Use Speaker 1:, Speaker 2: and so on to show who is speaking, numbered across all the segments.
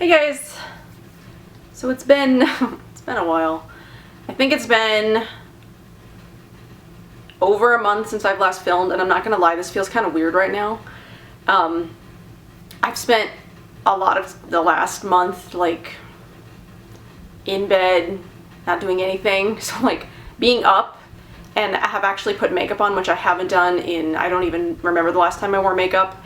Speaker 1: Hey guys! So it's been a while. I think it's been over a month since I've last filmed, and I'm not gonna lie, this feels kind of weird right now. I've spent a lot of the last month like in bed, not doing anything, so like being up, and I have actually put makeup on, which I haven't done in, I don't even remember the last time I wore makeup.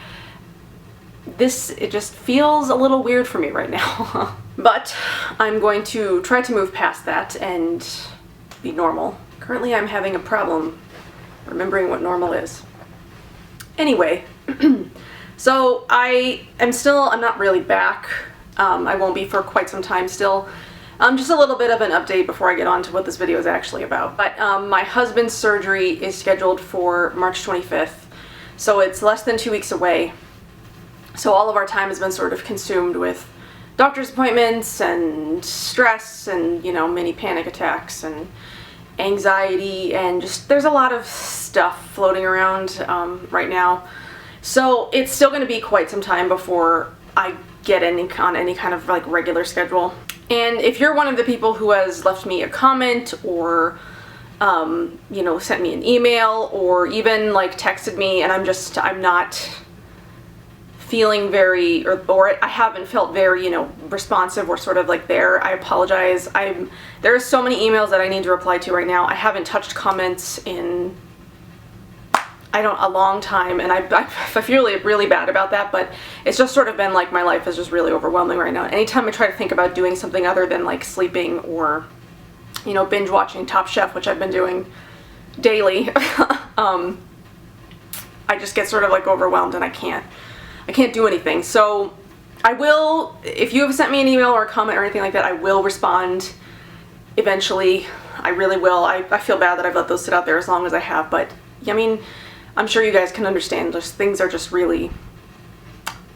Speaker 1: It just feels a little weird for me right now. But I'm going to try to move past that and be normal. Currently I'm having a problem remembering what normal is. Anyway, so I'm not really back. I won't be for quite some time still. Just a little bit of an update before I get on to what this video is actually about. But my husband's surgery is scheduled for March 25th, so it's less than 2 weeks away. So all of our time has been sort of consumed with doctor's appointments and stress and, you know, mini panic attacks and anxiety, and just there's a lot of stuff floating around right now. So it's still going to be quite some time before I get on any kind of like regular schedule. And if you're one of the people who has left me a comment or you know, sent me an email or even like texted me and I'm not feeling very, or I haven't felt very, you know, responsive or sort of like there, I apologize. There are so many emails that I need to reply to right now. I haven't touched comments in a long time, and I feel really bad about that, but it's just sort of been like my life is just really overwhelming right now. Anytime I try to think about doing something other than like sleeping or, you know, binge watching Top Chef, which I've been doing daily, I just get sort of like overwhelmed and I can't do anything. So I will, if you have sent me an email or a comment or anything like that, I will respond eventually. I really will. I feel bad that I've let those sit out there as long as I have, but I mean, I'm sure you guys can understand, just things are just they're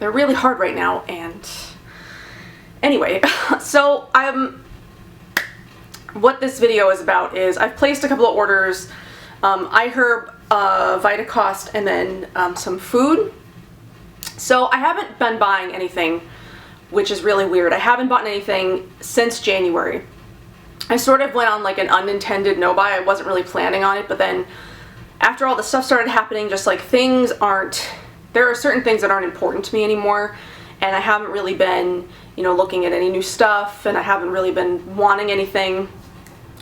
Speaker 1: really hard right now. And anyway, so what this video is about is I've placed a couple of orders, iHerb, Vitacost, and then some food. So I haven't been buying anything, which is really weird. I haven't bought anything since January. I sort of went on like an unintended no buy. I wasn't really planning on it, but then after all the stuff started happening, just like there are certain things that aren't important to me anymore, and I haven't really been, you know, looking at any new stuff, and I haven't really been wanting anything.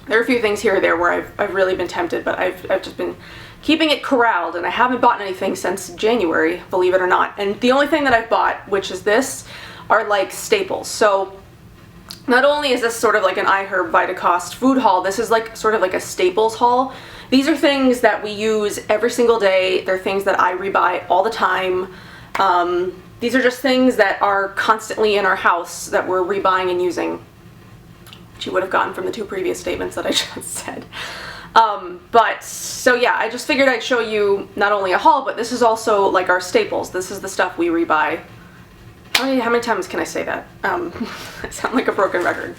Speaker 1: There are a few things here or there where I've really been tempted, but I've just been keeping it corralled, and I haven't bought anything since January, believe it or not. And the only thing that I've bought, which is this, are like staples. So not only is this sort of like an iHerb Vitacost food haul, this is like sort of like a staples haul. These are things that we use every single day. They're things that I rebuy all the time. These are just things that are constantly in our house that we're rebuying and using, which you would have gotten from the two previous statements that I just said. But so yeah, I just figured I'd show you not only a haul, but this is also like our staples. This is the stuff we rebuy. How many times can I say that? I sound like a broken record.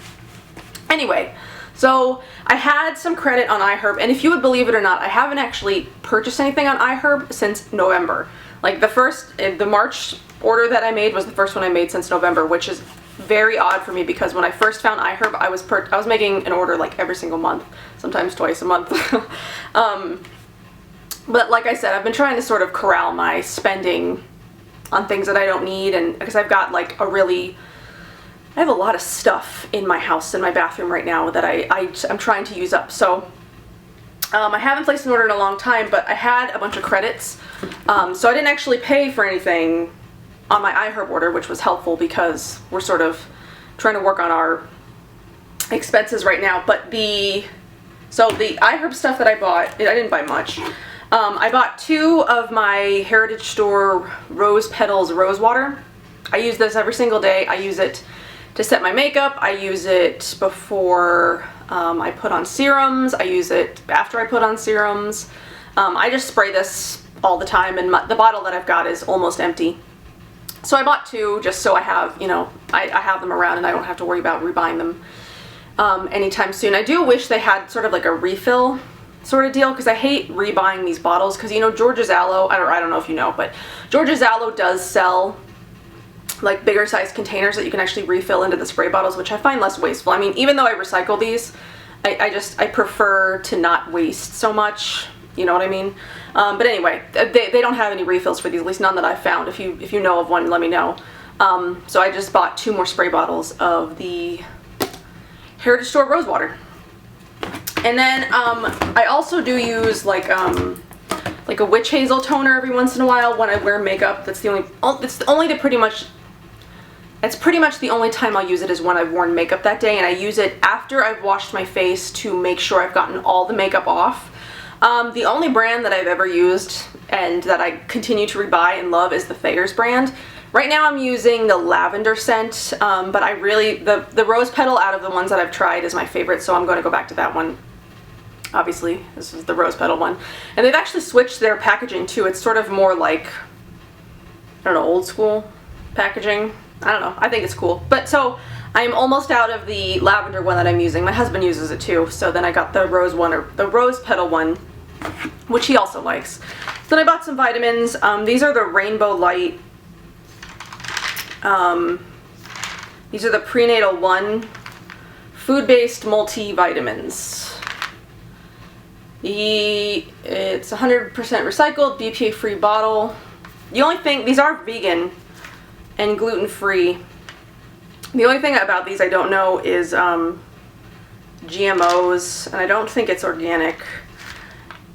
Speaker 1: Anyway, so I had some credit on iHerb, and if you would believe it or not, I haven't actually purchased anything on iHerb since November. Like the March order that I made was the first one I made since November, which is very odd for me because when I first found iHerb, I was making an order like every single month, sometimes twice a month. But like I said, I've been trying to sort of corral my spending on things that I don't need, and because I've got like I have a lot of stuff in my house, in my bathroom right now that I'm trying to use up. So I haven't placed an order in a long time, but I had a bunch of credits, so I didn't actually pay for anything on my iHerb order, which was helpful because we're sort of trying to work on our expenses right now. But the iHerb stuff that I bought, I didn't buy much. I bought 2 of my Heritage Store Rose Petals Rosewater. I use this every single day. I use it to set my makeup. I use it before I put on serums. I use it after I put on serums. I just spray this all the time, and the bottle that I've got is almost empty. So I bought 2 just so I have, you know, I have them around and I don't have to worry about rebuying them anytime soon. I do wish they had sort of like a refill sort of deal, because I hate rebuying these bottles, because, you know, George's Aloe, I don't know if you know, but George's Aloe does sell like bigger size containers that you can actually refill into the spray bottles, which I find less wasteful. I mean, even though I recycle these, I prefer to not waste so much, you know what I mean? But anyway, they don't have any refills for these, at least none that I've found. If you know of one, let me know. So I just bought 2 more spray bottles of the Heritage Store Rosewater. And then I also do use like a witch hazel toner every once in a while when I wear makeup. That's pretty much the only time I'll use it is when I've worn makeup that day, and I use it after I've washed my face to make sure I've gotten all the makeup off. The only brand that I've ever used and that I continue to rebuy and love is the Thayer's brand. Right now I'm using the lavender scent, but I really, the rose petal out of the ones that I've tried is my favorite, so I'm going to go back to that one. Obviously, this is the rose petal one. And they've actually switched their packaging too. It's sort of more like, I don't know, old school packaging. I don't know. I think it's cool. But so I'm almost out of the lavender one that I'm using. My husband uses it too. So then I got the rose one, or the rose petal one, which he also likes. Then I bought some vitamins. These are the Rainbow Light. These are the Prenatal 1 food-based multivitamins. It's 100% recycled, BPA-free bottle. The only thing, these are vegan and gluten-free. The only thing about these I don't know is GMOs, and I don't think it's organic.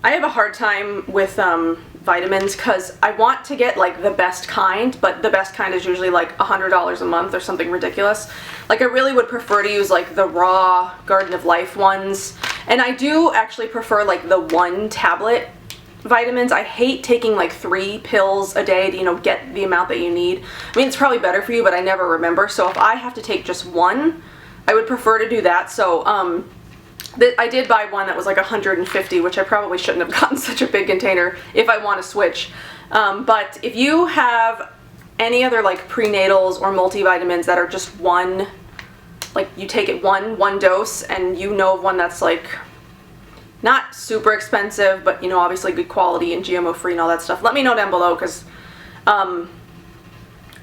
Speaker 1: I have a hard time with vitamins because I want to get like the best kind, but the best kind is usually like $100 a month or something ridiculous. Like I really would prefer to use like the raw Garden of Life ones, and I do actually prefer like the 1 tablet vitamins. I hate taking like 3 pills a day to, you know, get the amount that you need. I mean, it's probably better for you, but I never remember. So if I have to take just 1, I would prefer to do that. So I did buy one that was like 150, which I probably shouldn't have gotten such a big container if I want to switch. But if you have any other like prenatals or multivitamins that are just 1, like you take it one dose, and you know of one that's like not super expensive, but you know, obviously good quality and GMO free and all that stuff, let me know down below, because I don't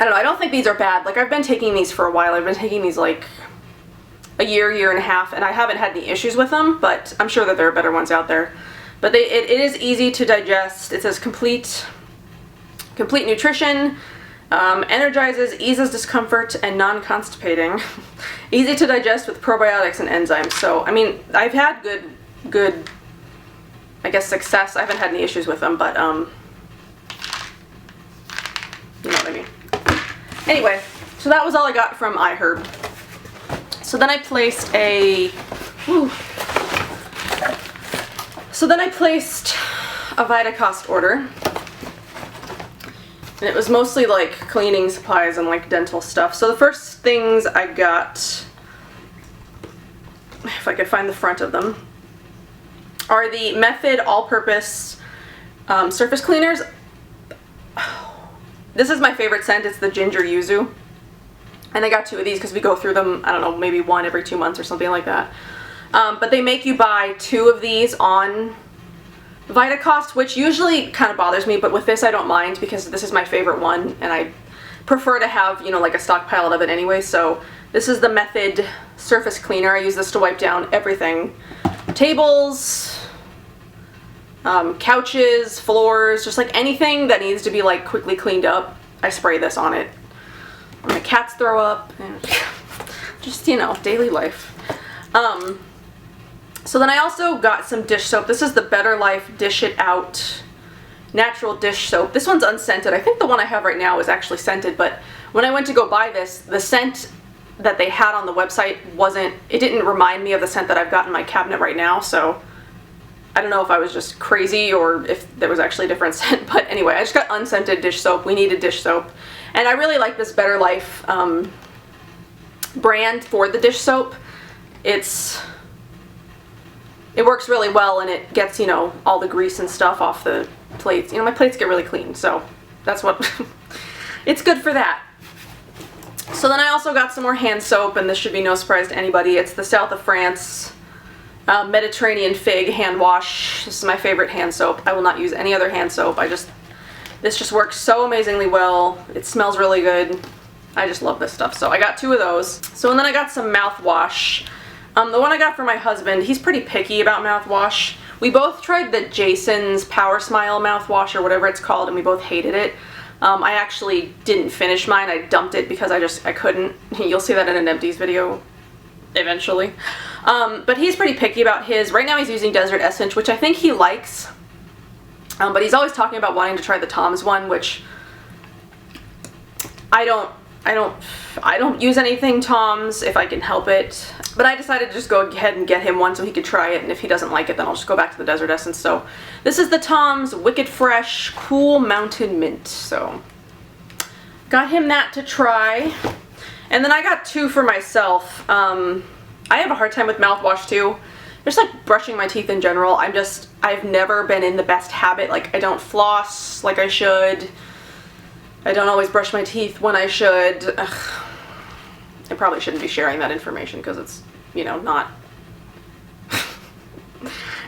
Speaker 1: know, I don't think these are bad. Like I've been taking these for a while. I've been taking these like a year and a half, and I haven't had any issues with them, but I'm sure that there are better ones out there. But it is easy to digest. It says complete nutrition, energizes, eases discomfort, and non-constipating. Easy to digest with probiotics and enzymes. So, I mean, I've had good, I guess, success. I haven't had any issues with them, but, you know what I mean. Anyway, so that was all I got from iHerb. So then I placed a Vitacost order, and it was mostly like cleaning supplies and like dental stuff. So the first things I got, if I could find the front of them, are the Method all-purpose surface cleaners. This is my favorite scent. It's the ginger yuzu. And I got 2 of these because we go through them, I don't know, maybe 1 every 2 months or something like that. But they make you buy 2 of these on Vitacost, which usually kind of bothers me, but with this I don't mind because this is my favorite one, and I prefer to have, you know, like a stockpile of it anyway. So this is the Method surface cleaner. I use this to wipe down everything. Tables, couches, floors, just like anything that needs to be like quickly cleaned up, I spray this on it. When my cats throw up, and just, you know, daily life. So then I also got some dish soap. This is the Better Life Dish It Out natural dish soap. This one's unscented. I think the one I have right now is actually scented, but when I went to go buy this, the scent that they had on the website it didn't remind me of the scent that I've got in my cabinet right now, so I don't know if I was just crazy or if there was actually a different scent, but anyway, I just got unscented dish soap. We needed dish soap. And I really like this Better Life brand for the dish soap. It works really well, and it gets, you know, all the grease and stuff off the plates. You know, my plates get really clean, so that's what, it's good for that. So then I also got some more hand soap, and this should be no surprise to anybody. It's the South of France Mediterranean Fig hand wash. This is my favorite hand soap. I will not use any other hand soap. This just works so amazingly well. It smells really good. I just love this stuff. So I got 2 of those. So and then I got some mouthwash. The one I got for my husband, he's pretty picky about mouthwash. We both tried the Jason's Power Smile mouthwash or whatever it's called, and we both hated it. I actually didn't finish mine. I dumped it because I couldn't. You'll see that in an empties video eventually. But he's pretty picky about his. Right now he's using Desert Essence, which I think he likes. But he's always talking about wanting to try the Tom's one, which I don't use anything Tom's if I can help it. But I decided to just go ahead and get him one so he could try it, and if he doesn't like it, then I'll just go back to the Desert Essence. So this is the Tom's Wicked Fresh Cool Mountain Mint. So got him that to try. And then I got 2 for myself. I have a hard time with mouthwash too. Just like brushing my teeth in general. I've never been in the best habit. Like I don't floss like I should. I don't always brush my teeth when I should. Ugh. I probably shouldn't be sharing that information because it's, you know, not.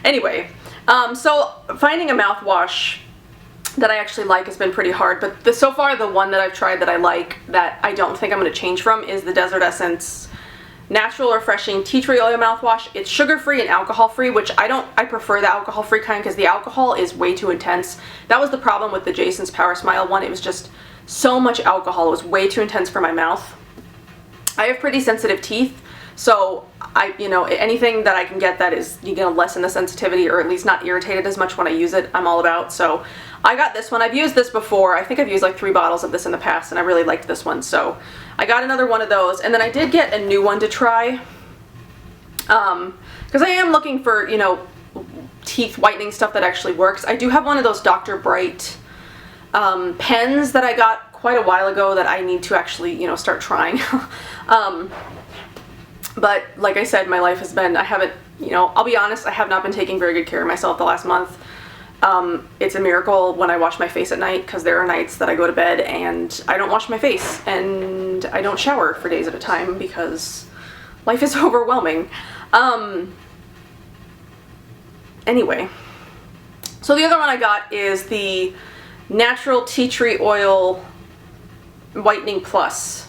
Speaker 1: Anyway, so finding a mouthwash that I actually like has been pretty hard, but so far the one that I've tried that I like, that I don't think I'm going to change from, is the Desert Essence Natural Refreshing Tea Tree Oil Mouthwash. It's sugar-free and alcohol-free, which I prefer the alcohol-free kind because the alcohol is way too intense. That was the problem with the Jason's Power Smile one. It was just so much alcohol. It was way too intense for my mouth. I have pretty sensitive teeth, so anything that I can get that is, lessen the sensitivity or at least not irritated as much when I use it, I'm all about. So I got this one. I've used this before. I think I've used like 3 bottles of this in the past, and I really liked this one. So I got another one of those, and then I did get a new one to try, because I am looking for, teeth whitening stuff that actually works. I do have one of those Dr. Bright pens that I got quite a while ago that I need to actually, start trying. But like I said, my life has been, I haven't, I'll be honest, I have not been taking very good care of myself the last month. It's a miracle when I wash my face at night, because there are nights that I go to bed and I don't wash my face and I don't shower for days at a time because life is overwhelming. Anyway, so the other one I got is the Natural Tea Tree Oil Whitening Plus.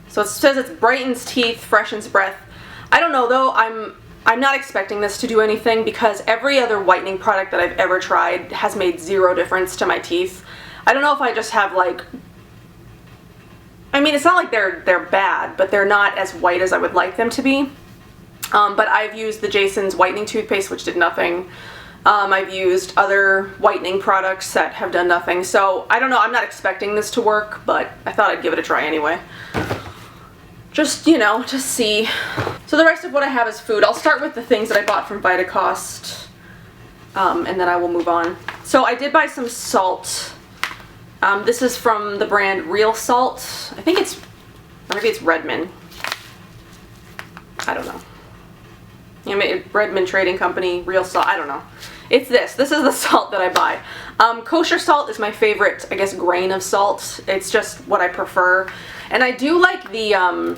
Speaker 1: So it says it brightens teeth, freshens breath. I don't know though, I'm not expecting this to do anything because every other whitening product that I've ever tried has made 0 difference to my teeth. I don't know if I just have like, I mean, it's not like they're bad, but they're not as white as I would like them to be. But I've used the Jason's whitening toothpaste, which did nothing. I've used other whitening products that have done nothing. So I don't know, I'm not expecting this to work, but I thought I'd give it a try anyway. Just, to see. So the rest of what I have is food. I'll start with the things that I bought from Vitacost, and then I will move on. So I did buy some salt. This is from the brand Real Salt. I think it's, or maybe it's Redmond. I don't know. Redmond Trading Company, Real Salt, I don't know. It's this. This is the salt that I buy. Kosher salt is my favorite, I guess, grain of salt. It's just what I prefer. And I do like the,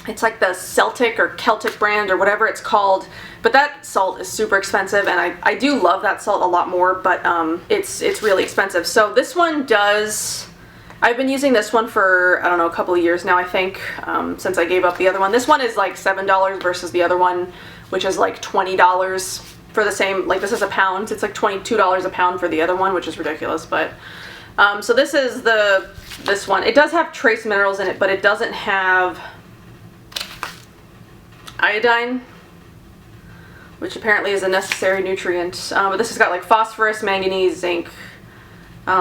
Speaker 1: it's like the Celtic or Celtic brand or whatever it's called. But that salt is super expensive, and I do love that salt a lot more, but it's really expensive. So this one does, I've been using this one for, I don't know, a couple of years now, I think, since I gave up the other one. This one is like $7 versus the other one, which is like $20 for the same, like this is a pound. It's like $22 a pound for the other one, which is ridiculous. But so this is this one. It does have trace minerals in it, but it doesn't have iodine, which apparently is a necessary nutrient. But this has got like phosphorus, manganese, zinc,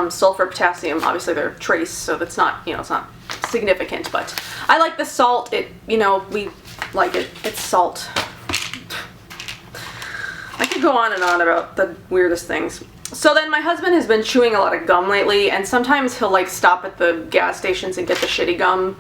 Speaker 1: sulfur, potassium. Obviously they're trace, so that's not, it's not significant, but I like the salt. It, we like it. It's salt. I could go on and on about the weirdest things. So then my husband has been chewing a lot of gum lately, and sometimes he'll like stop at the gas stations and get the shitty gum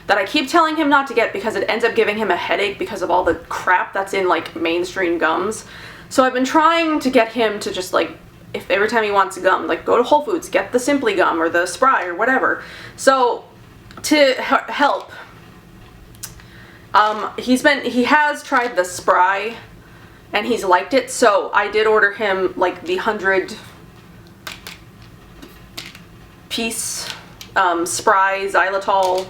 Speaker 1: that I keep telling him not to get because it ends up giving him a headache because of all the crap that's in like mainstream gums. So I've been trying to get him to just like, if every time he wants gum, like go to Whole Foods, get the Simply gum or the Spry or whatever. So to help, he has tried the Spry and he's liked it, so I did order him like the 100 piece Spry xylitol.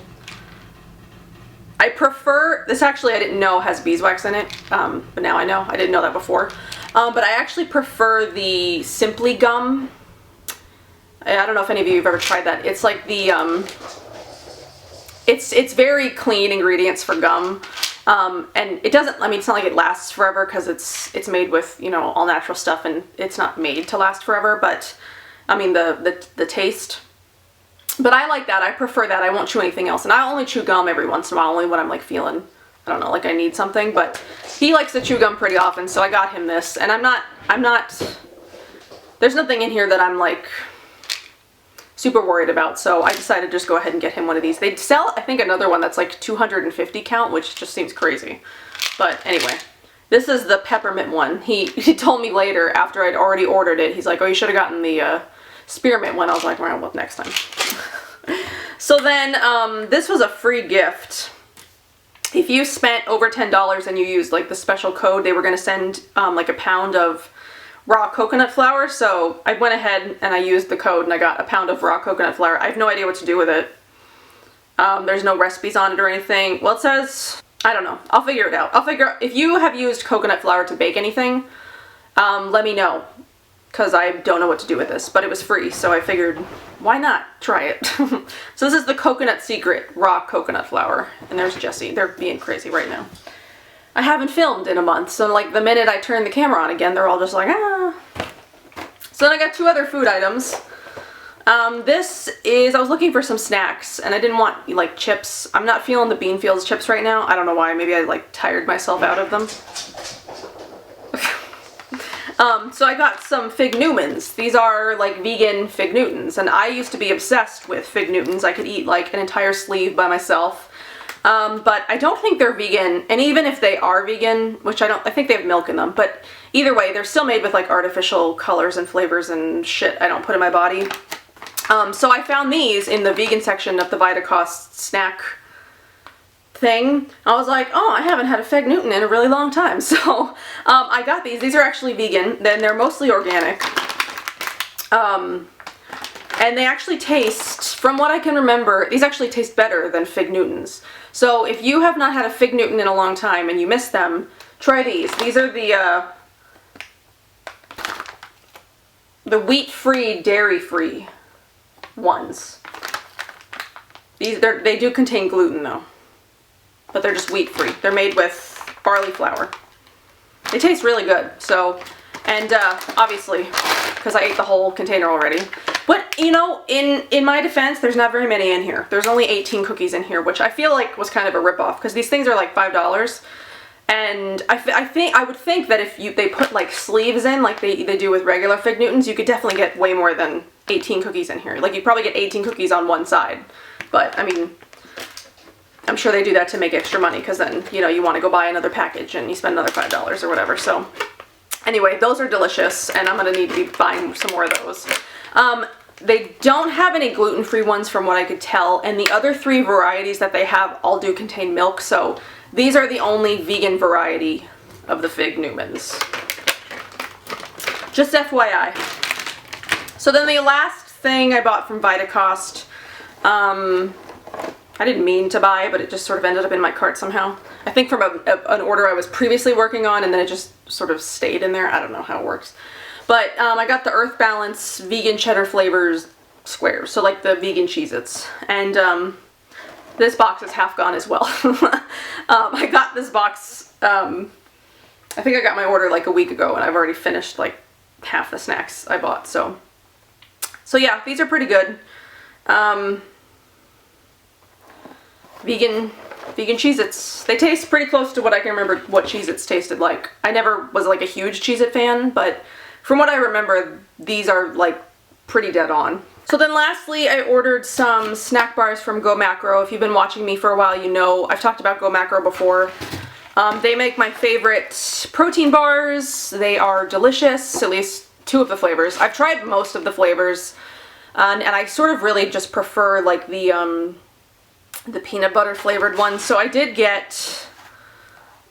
Speaker 1: I prefer, this actually I didn't know has beeswax in it, but now I know. I didn't know that before. But I actually prefer the Simply Gum. I don't know if any of you have ever tried that. It's like the, it's very clean ingredients for gum. And it doesn't, I mean, it's not like it lasts forever because it's made with, you know, all natural stuff, and it's not made to last forever, but I mean, the taste. But I like that. I prefer that. I won't chew anything else. And I only chew gum every once in a while, only when I'm like feeling, I don't know, like I need something. But he likes to chew gum pretty often, so I got him this. And I'm not, there's nothing in here that I'm like super worried about. So I decided to just go ahead and get him one of these. They sell, I think, another one that's like 250 count, which just seems crazy. But anyway, this is the peppermint one. He told me later after I'd already ordered it, he's like, oh, you should have gotten the spearmint one. I was like, well, next time. So then this was a free gift. If you spent over $10 and you used like the special code, they were going to send like a pound of raw coconut flour. So I went ahead and I used the code and I got a pound of raw coconut flour. I have no idea what to do with it. There's no recipes on it or anything. Well, it says, I don't know. I'll figure it out. I'll figure out if you have used coconut flour to bake anything, let me know, because I don't know what to do with this, but it was free, so I figured, why not try it? So this is the Coconut Secret raw coconut flour, and there's Jessie. They're being crazy right now. I haven't filmed in a month, so like the minute I turn the camera on again, they're all just like, ah. So then I got two other food items. This is, I was looking for some snacks, and I didn't want like chips. I'm not feeling the Beanfields chips right now. I don't know why. Maybe I like tired myself out of them. So I got some Fig Newmans. These are like vegan Fig Newtons, and I used to be obsessed with Fig Newtons. I could eat like an entire sleeve by myself. But I don't think they're vegan, and even if they are vegan, which I think they have milk in them, but either way, they're still made with like artificial colors and flavors and shit I don't put in my body. So I found these in the vegan section of the Vitacost snack thing. I was like, oh, I haven't had a Fig Newton in a really long time. So I got these. These are actually vegan. Then they're mostly organic. And they actually taste, from what I can remember, these actually taste better than Fig Newtons. So if you have not had a Fig Newton in a long time and you miss them, try these. These are the wheat-free, dairy-free ones. They do contain gluten though, but they're just wheat-free. They're made with barley flour. They taste really good. So, and obviously, because I ate the whole container already. But, you know, in my defense, there's not very many in here. There's only 18 cookies in here, which I feel like was kind of a ripoff, because these things are like $5. And I would think that if they put like sleeves in, like they do with regular Fig Newtons, you could definitely get way more than 18 cookies in here. Like, you'd probably get 18 cookies on one side. But, I mean, I'm sure they do that to make extra money, because then, you know, you want to go buy another package and you spend another $5 or whatever. So, anyway, those are delicious, and I'm going to need to be buying some more of those. They don't have any gluten-free ones from what I could tell, and the other 3 varieties that they have all do contain milk, so these are the only vegan variety of the Fig Newmans. Just FYI. So then the last thing I bought from Vitacost, I didn't mean to buy, but it just sort of ended up in my cart somehow. I think from an order I was previously working on, and then it just sort of stayed in there. I don't know how it works. But I got the Earth Balance vegan cheddar flavors squares, so like the vegan Cheez-Its. And this box is half gone as well. I got this box, I think I got my order like a week ago, and I've already finished like half the snacks I bought. So yeah, these are pretty good. Vegan Cheez-Its. They taste pretty close to what I can remember what Cheez-Its tasted like. I never was like a huge Cheez-It fan, but from what I remember, these are like pretty dead on. So then lastly, I ordered some snack bars from GoMacro. If you've been watching me for a while, you know I've talked about GoMacro before. They make my favorite protein bars. They are delicious, at least 2 of the flavors. I've tried most of the flavors, and I sort of really just prefer like the peanut butter flavored ones. So I did get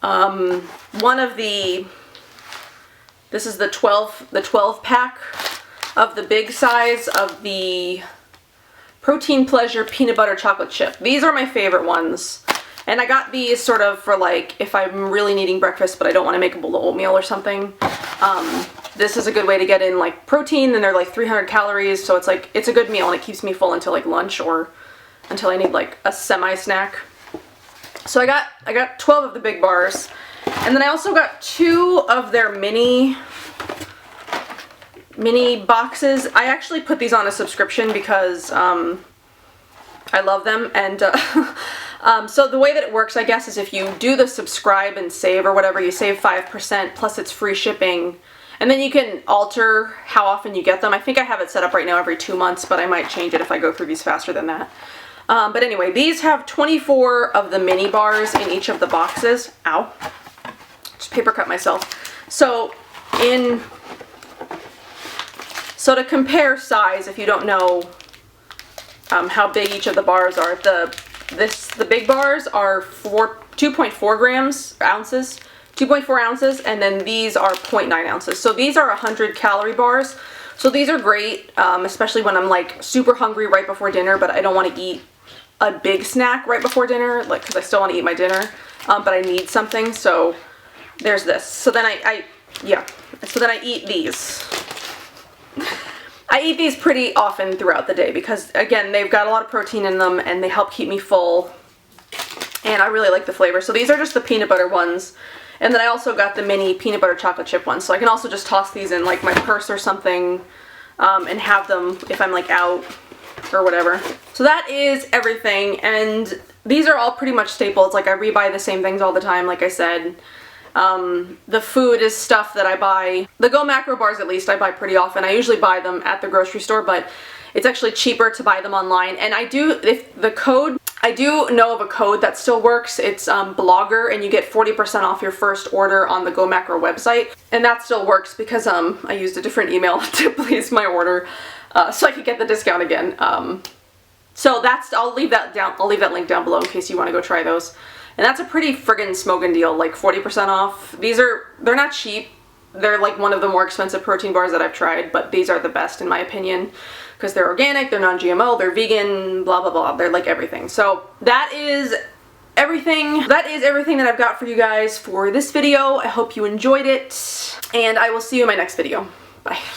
Speaker 1: one of the, this is the 12 pack of the big size of the Protein Pleasure Peanut Butter Chocolate Chip. These are my favorite ones. And I got these sort of for like if I'm really needing breakfast but I don't want to make a bowl of oatmeal or something. This is a good way to get in like protein, and they're like 300 calories, so it's like, it's a good meal and it keeps me full until like lunch or until I need like a semi-snack. So I got 12 of the big bars, and then I also got 2 of their mini boxes. I actually put these on a subscription because I love them, and so the way that it works, I guess, is if you do the subscribe and save or whatever, you save 5%, plus it's free shipping, and then you can alter how often you get them. I think I have it set up right now every 2 months, but I might change it if I go through these faster than that. But anyway, these have 24 of the mini bars in each of the boxes. Ow. Just paper cut myself. So to compare size, if you don't know how big each of the bars are, the big bars are 2.4 ounces, 2.4 ounces, and then these are 0.9 ounces. So these are 100 calorie bars. So these are great, especially when I'm like super hungry right before dinner, but I don't want to eat a big snack right before dinner, like, because I still want to eat my dinner, but I need something. So there's this. So then I eat these. I eat these pretty often throughout the day because, again, they've got a lot of protein in them and they help keep me full, and I really like the flavor. So these are just the peanut butter ones, and then I also got the mini peanut butter chocolate chip ones, so I can also just toss these in like my purse or something, and have them if I'm like out or whatever. So that is everything, and these are all pretty much staples. Like, I rebuy the same things all the time, like I said. The food is stuff that I buy. The GoMacro bars, at least, I buy pretty often. I usually buy them at the grocery store, but it's actually cheaper to buy them online. And I do know of a code that still works. It's Blogger, and you get 40% off your first order on the GoMacro website. And that still works because I used a different email to place my order, so I could get the discount again. So I'll leave that link down below in case you want to go try those. And that's a pretty friggin' smoking deal, like 40% off. They're not cheap. They're like one of the more expensive protein bars that I've tried, but these are the best in my opinion because they're organic, they're non-GMO, they're vegan, blah, blah, blah. They're like everything. So that is everything. That is everything that I've got for you guys for this video. I hope you enjoyed it, and I will see you in my next video. Bye.